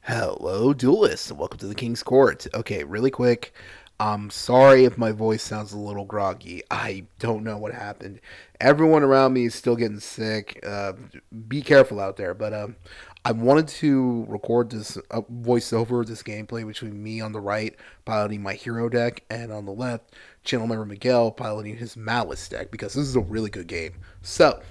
Hello, duelists, and welcome to the King's Court. Okay, really quick. I'm sorry if my voice sounds a little groggy. I don't know what happened. Everyone around me is still getting sick. Be careful out there. But I wanted to record this voiceover, this gameplay between me on the right piloting my hero deck, and on the left, channel member Miguel piloting his Malice deck because this is a really good game. So,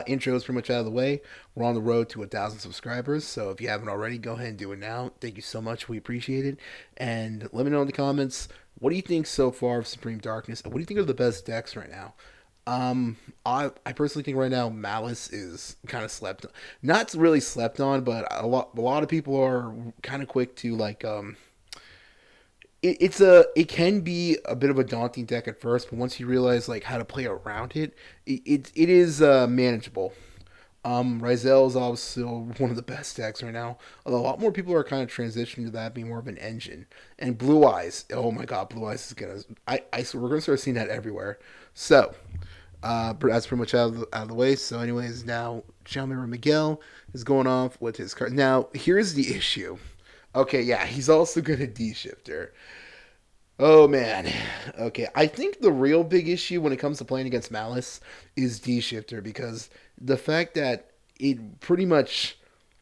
intro is pretty much out of the way. We're on the road to 1,000 subscribers, so if you haven't already, go ahead and do it now. Thank you so much. We appreciate it. And let me know in the comments, what do you think so far of Supreme Darkness? And what do you think are the best decks right now? I personally think right now Malice is kind of slept, not really slept on, but a lot of people are kind of quick to it can be a bit of a daunting deck at first, but once you realize like how to play around it, it is manageable. Rizel is also one of the best decks right now. Although a lot more people are kind of transitioning to that being more of an engine. And Blue Eyes, oh my God, Blue Eyes is gonna. We're gonna start seeing that everywhere. So that's pretty much out of the way. So, anyways, now Xiaomi Miguel is going off with his card. Now, here's the issue. Okay, yeah, he's also good at D shifter. Oh man. Okay. I think the real big issue when it comes to playing against Malice is D shifter because the fact that it pretty much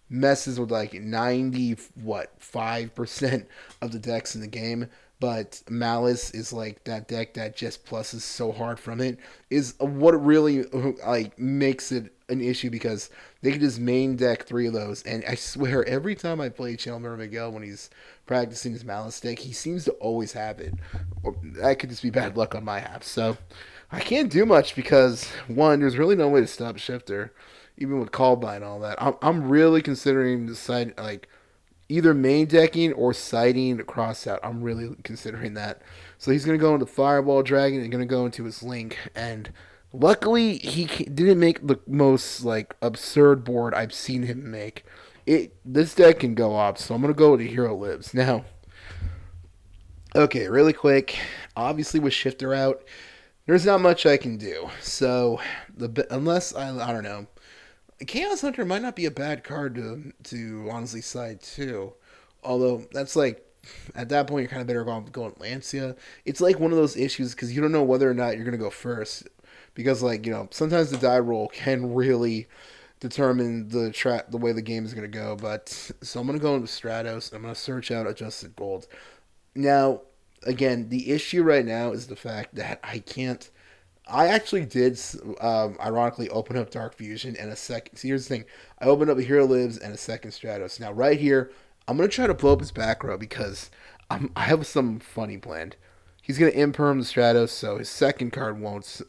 messes with like 90 what 5% of the decks in the game, but Malice is like that deck that just pluses so hard from it is what really like makes it an issue because they can just main deck three of those, and I swear every time I play Chandler Miguel when he's practicing his Malice deck, he seems to always have it. Or that could just be bad luck on my half. So I can't do much because one, there's really no way to stop Shifter, even with Callby and all that. I'm really considering the side like either main decking or siding cross out. I'm really considering that. So he's gonna go into Fireball Dragon and gonna go into his Link. And luckily he didn't make the most like absurd board I've seen him make. This deck can go up, so I'm gonna go with the Hero Lives now. Okay, really quick. Obviously, with Shifter out, there's not much I can do. So unless I don't know, Chaos Hunter might not be a bad card to honestly side too. Although that's like at that point you're kind of better off going Lancia. It's like one of those issues because you don't know whether or not you're gonna go first because like sometimes the die roll can really determine the way the game is gonna go. But so I'm gonna go into Stratos. I'm gonna search out Adjusted Gold. Now, again, the issue right now is the fact that I can't. I actually did, ironically, open up Dark Fusion and a second. See, here's the thing: I opened up a Hero Lives and a second Stratos. Now, right here, I'm gonna try to blow up his back row because I have some funny planned. He's gonna imperm the Stratos, so his second card won't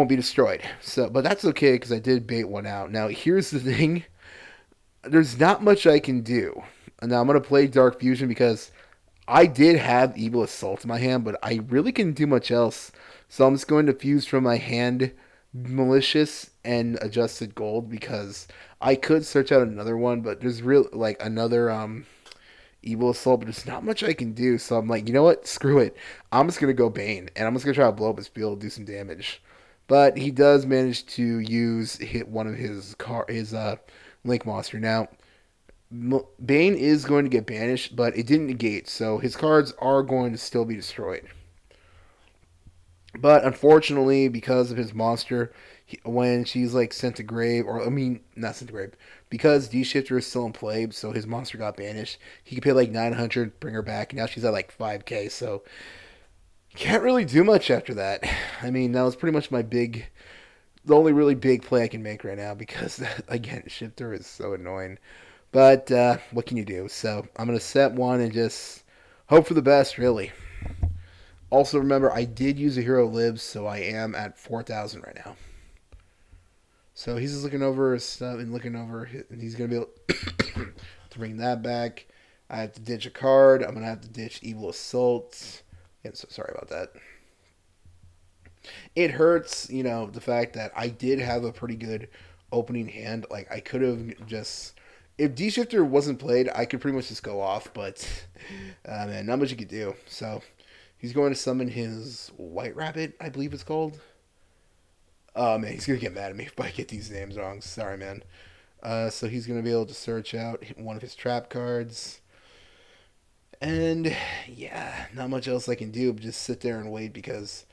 be destroyed. So, but that's okay because I did bait one out. Now, here's the thing: there's not much I can do. Now, I'm gonna play Dark Fusion because I did have Evil Assault in my hand, but I really couldn't do much else. So I'm just going to fuse from my hand Malicious and Adjusted Gold because I could search out another one, but there's real like another Evil Assault, but there's not much I can do. So I'm like, you know what? Screw it. I'm just gonna go Bane, and I'm just gonna try to blow up his field, do some damage. But he does manage to hit one of his Link Monster. Now Bane is going to get banished, but it didn't negate, so his cards are going to still be destroyed. But unfortunately, because of his monster, when she's like sent to grave, or I mean, not sent to grave, because D Shifter is still in play, so his monster got banished. He could pay like 900, bring her back, and now she's at like 5K. So can't really do much after that. I mean, that was pretty much the only really big play I can make right now because again, Shifter is so annoying. But what can you do? So I'm gonna set one and just hope for the best, really. Also, remember I did use a Hero Lives, so I am at 4,000 right now. So he's just looking over his stuff and looking over, and he's gonna be able to bring that back. I have to ditch a card. I'm gonna have to ditch Evil Assault. Yeah, so sorry about that. It hurts, the fact that I did have a pretty good opening hand. Like I could have just if D Shifter wasn't played, I could pretty much just go off, but man, not much you could do. So he's going to summon his White Rabbit, I believe it's called. Oh man, he's gonna get mad at me if I get these names wrong. Sorry, man. So he's going to be able to search out one of his trap cards. And yeah, not much else I can do but just sit there and wait because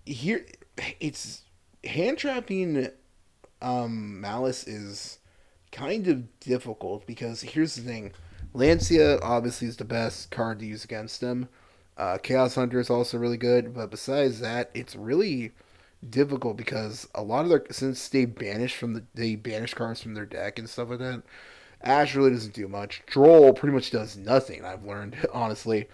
here it's hand trapping Malice is kind of difficult because here's the thing. Lancia obviously is the best card to use against him. Chaos Hunter is also really good, but besides that, it's really difficult because a lot of their since they banish cards from their deck and stuff like that. Ash really doesn't do much. Droll pretty much does nothing. I've learned honestly.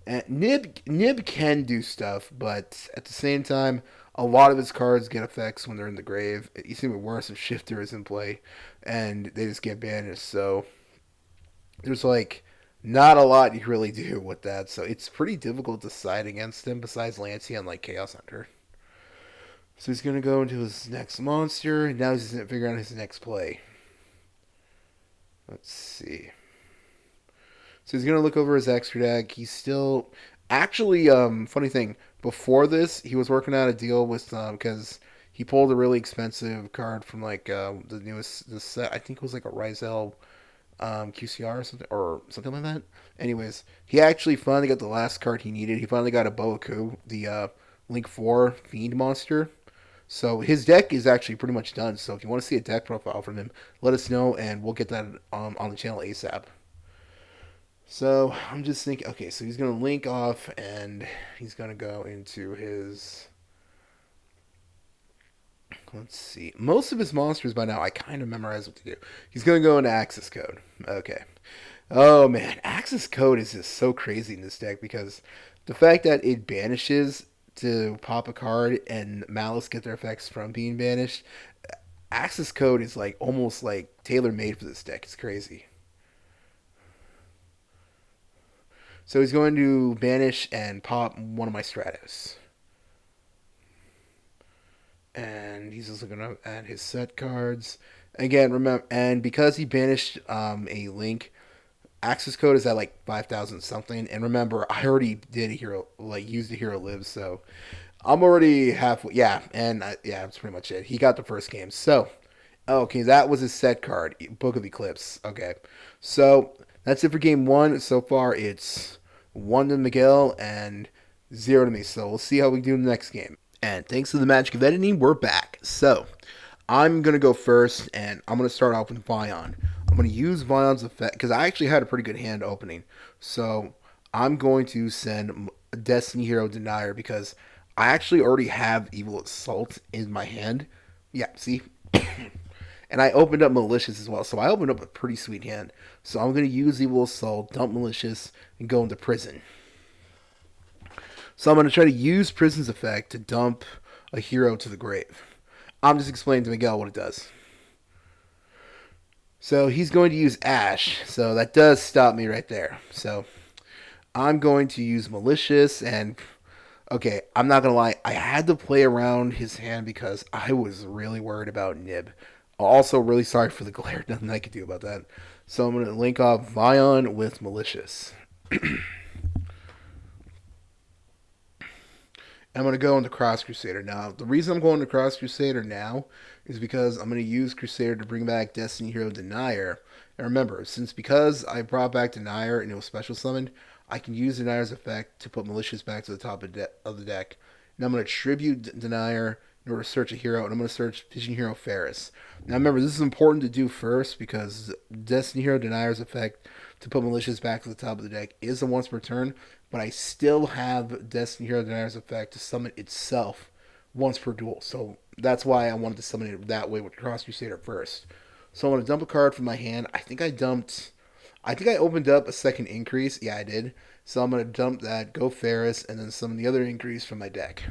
And Nib can do stuff, but at the same time, a lot of his cards get effects when they're in the grave. It's even worse if Shifter is in play, and they just get banished. So there's like not a lot you really do with that. So it's pretty difficult to side against him. Besides Lancey and like Chaos Hunter. So he's gonna go into his next monster, and now he's gonna figure out his next play. Let's see. So he's gonna look over his extra deck. He's still actually funny thing. Before this, he was working out a deal with because he pulled a really expensive card from like the newest the set. I think it was like a Rizel QCR or something like that. Anyways, he actually finally got the last card he needed. He finally got a Boaku, the Link 4 Fiend monster. So his deck is actually pretty much done. So if you want to see a deck profile from him, let us know and we'll get that on the channel ASAP. So I'm just thinking, okay, so he's going to link off and he's going to go into his. Let's see. Most of his monsters by now, I kind of memorize what to do. He's going to go into Access Code. Okay. Oh man, Access Code is just so crazy in this deck because the fact that it banishes to pop a card and Malice get their effects from being banished, Access Code is like almost like tailor made for this deck. It's crazy. So he's going to banish and pop one of my Stratos. And he's also going to add his set cards. Again, remember, and because he banished a link, access code is at like 5,000 something. And remember, I already did a hero, like used a hero live, so I'm already halfway. Yeah, and yeah, that's pretty much it. He got the first game. So, okay, that was his set card, Book of Eclipse. Okay, so that's it for game one. So far, it's 1 to Miguel and 0 to me. So we'll see how we do in the next game. And thanks to the magic of editing, we're back. So I'm going to go first, and I'm going to start off with Vion. I'm going to use Vion's effect, because I actually had a pretty good hand opening. So I'm going to send Destiny Hero Denier, because I actually already have Evil Assault in my hand. Yeah, see? And I opened up Malicious as well, so I opened up a pretty sweet hand. So I'm going to use Evil Assault, dump Malicious, and go into Prison. So I'm going to try to use Prison's effect to dump a hero to the grave. I'm just explaining to Miguel what it does. So he's going to use Ash, so that does stop me right there. So I'm going to use Malicious, and okay, I'm not going to lie, I had to play around his hand because I was really worried about Nib. Also, really sorry for the glare, nothing I could do about that. So I'm going to link off Vion with Malicious. I'm going to go into Cross Crusader. Now, the reason I'm going to Cross Crusader now is because I'm going to use Crusader to bring back Destiny Hero Denier. And remember, because I brought back Denier and it was special summoned, I can use Denier's effect to put Malicious back to the top of the deck. Now I'm going to tribute Denier in order to search a hero, and I'm going to search Vision Hero Ferris. Now remember, this is important to do first because Destiny Hero Denier's effect to put Malicious back to the top of the deck is a once per turn, but I still have Destiny Hero Denier's effect to summon itself once per duel. So that's why I wanted to summon it that way with Cross Crusader first. So I'm going to dump a card from my hand. I think I opened up a second increase. Yeah, I did. So I'm going to dump that, go Ferris, and then summon the other increase from my deck.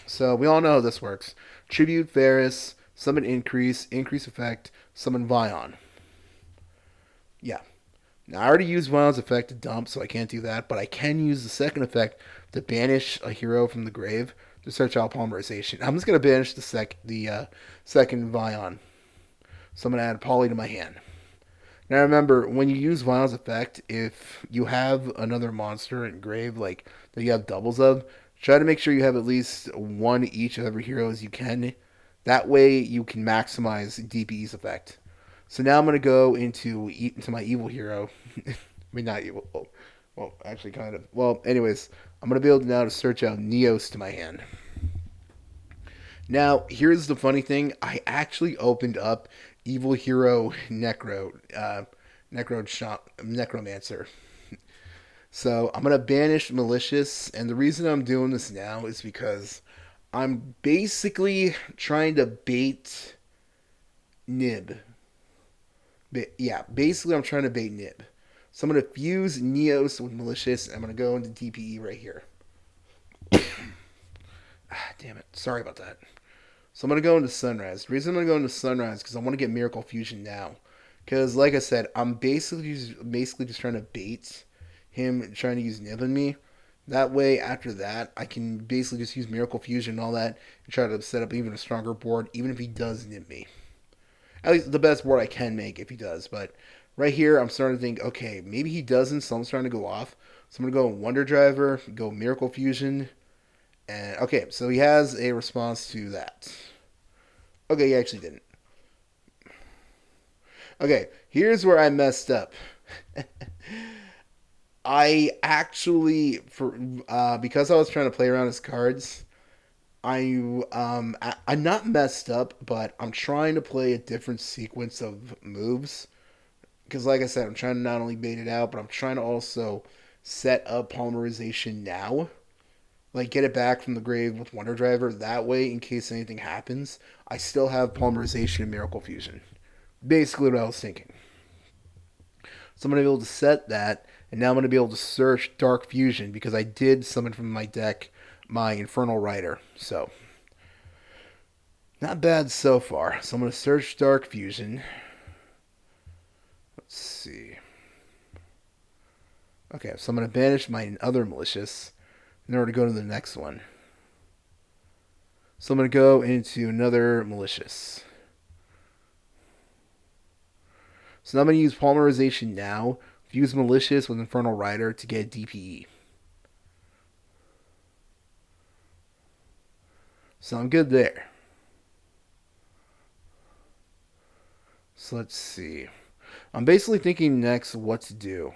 So we all know how this works. Tribute Ferris, summon increase effect, summon Vion. Yeah. Now, I already used Vion's effect to dump, so I can't do that, but I can use the second effect to banish a hero from the grave to search out Polymerization. I'm just going to banish the second Vion. So I'm going to add Poly to my hand. Now remember, when you use Vion's effect, if you have another monster in grave, like that you have doubles of, try to make sure you have at least one each of every hero as you can. That way you can maximize DPE's effect. So now I'm gonna go into my evil hero. I mean, not evil. Well, actually, kind of. Well, anyways, I'm gonna be able to now to search out Neos to my hand. Now, here's the funny thing. I actually opened up Evil Hero Necromancer. So I'm gonna banish Malicious, and the reason I'm doing this now is because I'm basically trying to bait Nib. Yeah, basically I'm trying to bait Nib. So I'm gonna fuse Neos with Malicious, and I'm gonna go into DPE right here. Damn it. Sorry about that. So I'm gonna go into Sunrise. The reason I'm gonna go into Sunrise is because I want to get Miracle Fusion now. Because like I said, I'm basically just trying to bait him trying to use Nib on me. That way, after that, I can basically just use Miracle Fusion and all that and try to set up even a stronger board, even if he does Nib me. At least the best board I can make if he does. But right here, I'm starting to think, okay, maybe he doesn't, so I'm starting to go off. So I'm gonna go Wonder Driver, go Miracle Fusion, and okay, so he has a response to that. Okay, he actually didn't. Okay, here's where I messed up. I actually, for because I was trying to play around his cards, I'm not messed up, but I'm trying to play a different sequence of moves. Because, like I said, I'm trying to not only bait it out, but I'm trying to also set up polymerization now. Like, get it back from the grave with Wonder Driver. That way, in case anything happens, I still have polymerization and Miracle Fusion. Basically, what I was thinking. So I'm going to be able to set that, and now I'm going to be able to search Dark Fusion because I did summon from my deck my Infernal Rider. So, not bad so far. So I'm going to search Dark Fusion. Let's see. Okay, so I'm going to banish my other Malicious in order to go to the next one. So I'm going to go into another Malicious. So now I'm going to use Polymerization now. Fuse Malicious with Infernal Rider to get DPE. So I'm good there. So let's see. I'm basically thinking next what to do.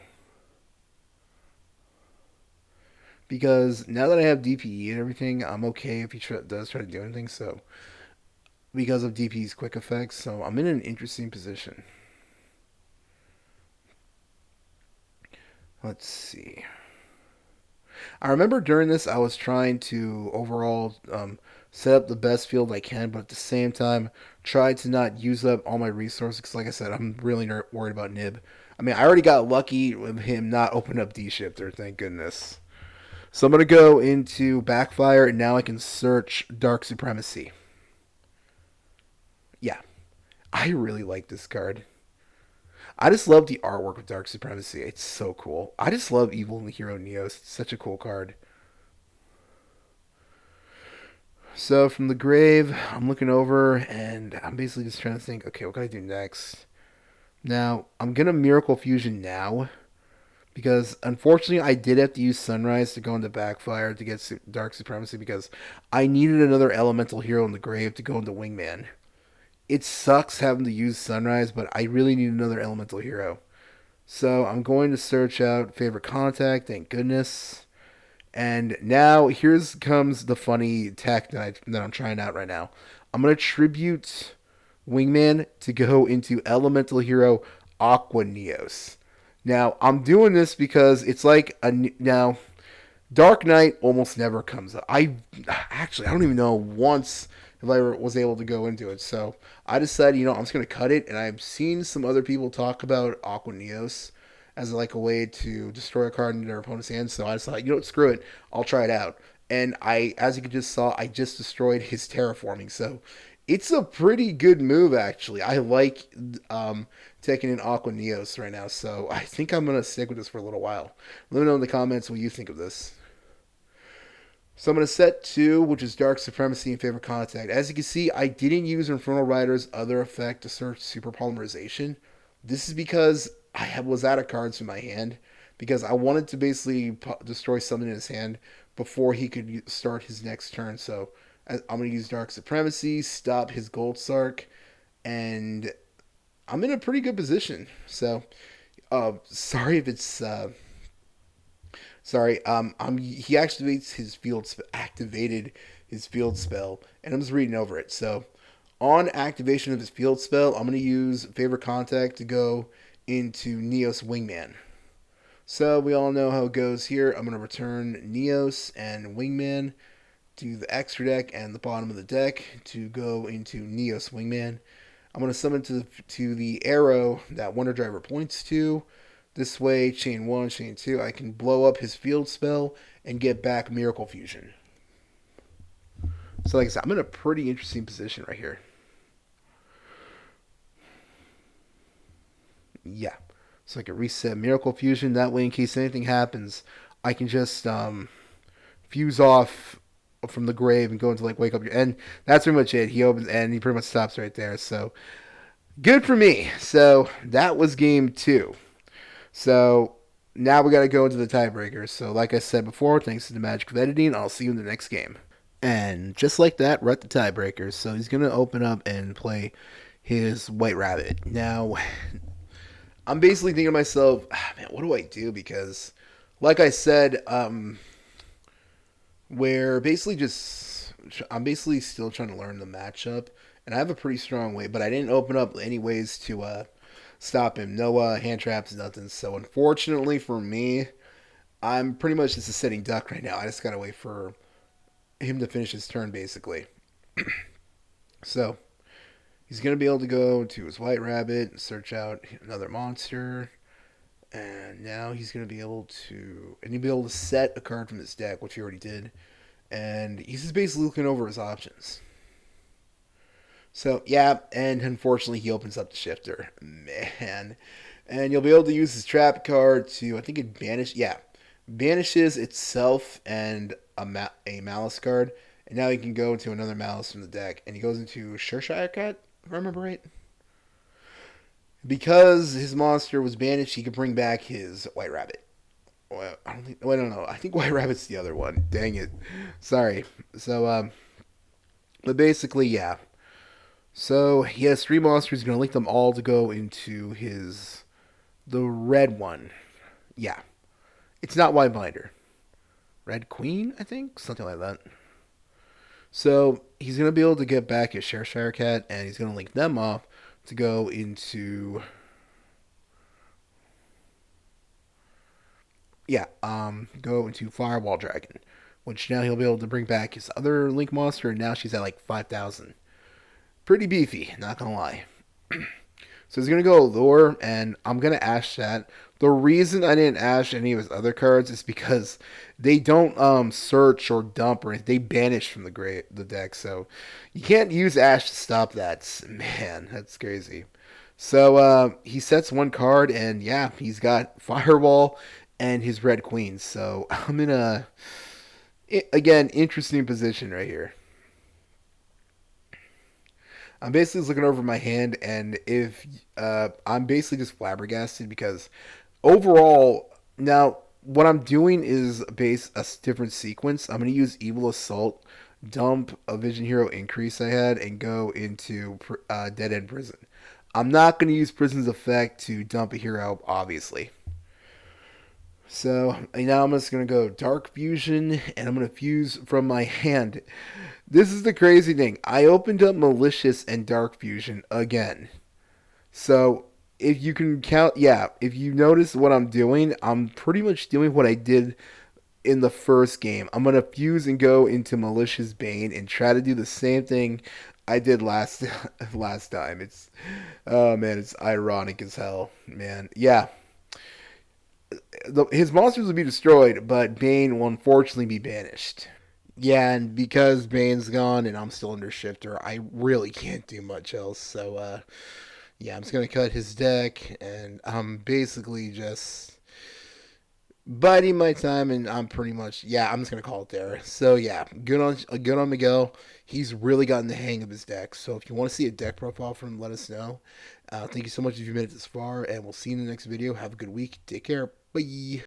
Because now that I have DPE and everything, I'm okay if he does try to do anything. So, because of DPE's quick effects, so I'm in an interesting position. Let's see. I remember during this, I was trying to overall set up the best field I can, but at the same time, try to not use up all my resources. Because, like I said, I'm really worried about Nib. I mean, I already got lucky with him not opening up D-Shifter, thank goodness. So I'm going to go into Backfire, and now I can search Dark Supremacy. Yeah, I really like this card. I just love the artwork of Dark Supremacy. It's so cool. I just love Evil and the Hero Neos. It's such a cool card. So from the grave, I'm looking over, and I'm basically just trying to think, okay, what can I do next? Now, I'm going to Miracle Fusion now, because unfortunately I did have to use Sunrise to go into Backfire to get Dark Supremacy, because I needed another elemental hero in the grave to go into Wingman. It sucks having to use Sunrise, but I really need another elemental hero. So I'm going to search out favorite contact, thank goodness. And now here's comes the funny tech that I'm trying out right now. I'm going to tribute Wingman to go into elemental hero Aqua Neos. Now I'm doing this because it's like now Dark Knight almost never comes up. I don't even know once if I was able to go into it. So I decided, I'm just gonna cut it. And I've seen some other people talk about Aqua Neos as like a way to destroy a card in their opponent's hand. So I decided, screw it, I'll try it out. And as you just saw, I just destroyed his terraforming. So it's a pretty good move, actually. I like taking in Aqua Neos right now. So I think I'm gonna stick with this for a little while. Let me know in the comments what you think of this. So I'm going to set 2, which is Dark Supremacy and Favorite Contact. As you can see, I didn't use Infernal Rider's other effect to search Super Polymerization. This is because I was out of cards in my hand, because I wanted to basically destroy something in his hand before he could start his next turn. So I'm going to use Dark Supremacy, stop his Gold Sark, and I'm in a pretty good position. So, sorry if it's sorry. He activated his field spell, and I'm just reading over it. So, on activation of his field spell, I'm gonna use favorite contact to go into Neos Wingman. So we all know how it goes here. I'm gonna return Neos and Wingman to the extra deck and the bottom of the deck to go into Neos Wingman. I'm going to summon to the arrow that Wonder Driver points to. This way, chain 1, chain 2, I can blow up his field spell and get back Miracle Fusion. So like I said, I'm in a pretty interesting position right here. Yeah. So I can reset Miracle Fusion. That way, in case anything happens, I can just fuse off from the grave and go into like wake up. And that's pretty much it. He opens and he pretty much stops right there. So good for me. So that was game 2. So now we got to go into the tiebreaker. So like I said before, thanks to the magic of editing, I'll see you in the next game. And just like that, we're at the tiebreaker. So he's gonna open up and play his White Rabbit. Now, I'm basically thinking to myself, man, what do I do? Because, like I said, where basically just I'm basically still trying to learn the matchup, and I have a pretty strong way, but I didn't open up any ways to stop him. No hand traps, nothing. So unfortunately for me, I'm pretty much just a sitting duck right now. I just gotta wait for him to finish his turn, basically. So he's gonna be able to go to his White Rabbit, search out another monster, and now he's gonna be able to, and he'll be able to set a card from his deck, which he already did, and he's just basically looking over his options. So yeah, and unfortunately he opens up the shifter, man, and you'll be able to use his trap card to, I think it banishes itself and a Malice card, and now he can go into another Malice from the deck, and he goes into Cheshire Cat, if I remember right. Because his monster was banished, he could bring back his White Rabbit. Well, I don't think. Well, I don't know. I think White Rabbit's the other one. Dang it. Sorry. So, but basically, yeah. So he has 3 monsters. He's gonna link them all to go into the red one. Yeah, it's not White Binder. Red Queen, I think, something like that. So he's gonna be able to get back his Cheshire Cat, and he's gonna link them off to go into go into Fireball Dragon, which now he'll be able to bring back his other Link monster, and now she's at like 5,000. Pretty beefy, not gonna lie. So he's gonna go Allure, and I'm gonna Ash that. The reason I didn't Ash any of his other cards is because they don't search or dump or anything. They banish from the deck, so you can't use Ash to stop that. Man, that's crazy. So he sets 1 card, and yeah, he's got Fireball and his Red Queen. So I'm in a again interesting position right here. I'm basically just looking over my hand, and if I'm basically just flabbergasted because overall, now what I'm doing is base a different sequence. I'm going to use Evil Assault, dump a Vision Hero increase I had, and go into Dead End Prison. I'm not going to use Prison's effect to dump a hero, obviously. So now I'm just going to go Dark Fusion, and I'm going to fuse from my hand. This is the crazy thing. I opened up Malicious and Dark Fusion again. So if you can count, yeah, if you notice what I'm doing, I'm pretty much doing what I did in the first game. I'm going to fuse and go into Malicious Bane and try to do the same thing I did last time. It's oh man, it's ironic as hell, man. Yeah, his monsters will be destroyed, but Bane will unfortunately be banished. Yeah, and because Bane's gone and I'm still under Shifter, I really can't do much else. So, yeah, I'm just gonna cut his deck, and I'm basically just biding my time, and I'm pretty much yeah, I'm just gonna call it there. So yeah, good on Miguel. He's really gotten the hang of his deck. So if you want to see a deck profile from him, let us know. Thank you so much if you made it this far, and we'll see you in the next video. Have a good week. Take care. Bye.